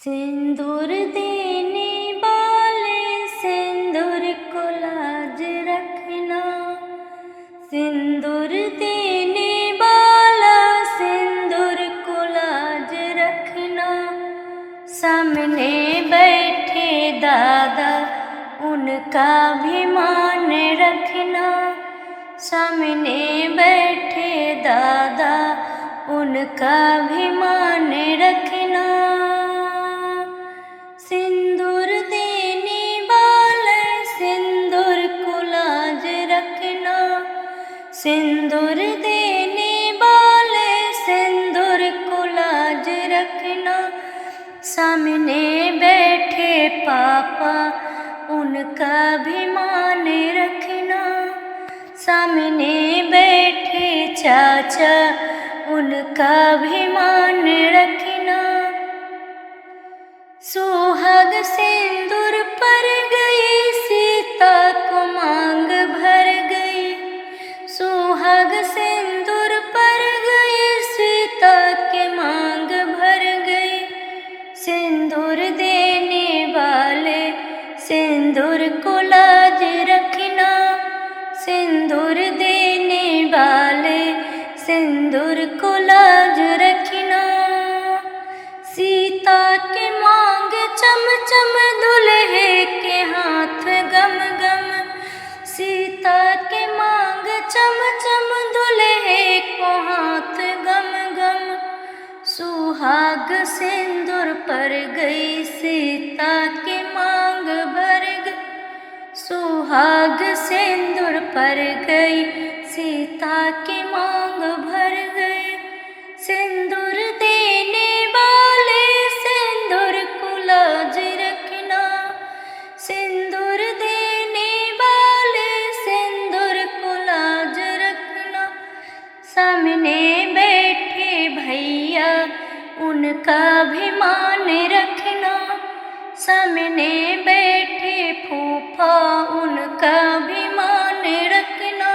सिंदूर देने वाले सिंदूर को लाज रखना। सिंदूर देने वाला सिंदूर को लाज रखना। सामने बैठे दादा उनका भी मान रखना। सामने बैठे दादा उनका भी मान रखना। सिंदूर देने वाले सिंदूर को लाज रखना। सिंदूर देने वाले सिंदूर को लाज रखना। सामने बैठे पापा उनका भी मान रखना। सामने बैठे चाचा उनका भी मान रखना। सुहाग सिंदूर पर गई सीता को मांग भर गई। सुहाग सिंदूर पर गई सीता के मांग भर गई। सिंदूर देने वाले सिंदूर को लाज रखना। सिंदूर देने वाले सिंदूर को लाज रखना। सीता के मांग चम चम दुल्हे के हाथ गम गम। सीता के मांग चम चम दुल्हे को हाथ गम गम। सुहाग सिंदूर पर गई सीता की मांग भर गई। सुहाग सिंदूर पर गई सीता की मांग भर गई। सिंदूर देने वाले सिंदूर को लाज रखना। सिंदूर देने वाले सिंदूर को लाज रखना। सामने बैठे भैया उनका भी मान रखना। सामने बैठे फूफा उनका भी मान रखना।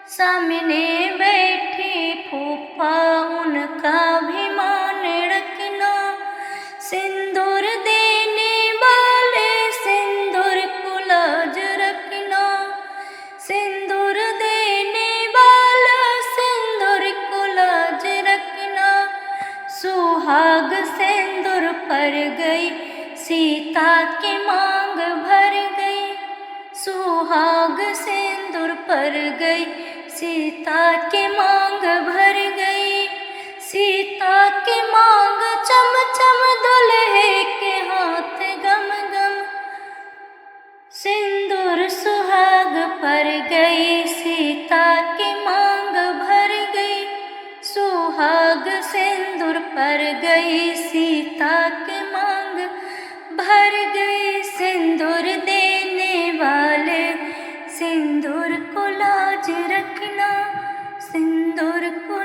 सामने बैठे फूफा उनका भी मान रखना। सिंदूर देने वाले सिंदूर को लाज रखना। सिंदूर देने वाला सिंदूर को लाज रखना। सुहाग सिंदूर पर गई सीता की मांग भर गई। सुहाग सिंदूर पर गई सीता की मांग भर गई। सीता की मांग चम चम दुल्हे के हाथ गम गम। सिंदूर सुहाग पर गई सीता की मांग भर गई। सुहाग सिंदूर पर गई सीता की मांग भर गई। सिंदूर देने वाले सिंदूर को लाज रखना। सिंदूर को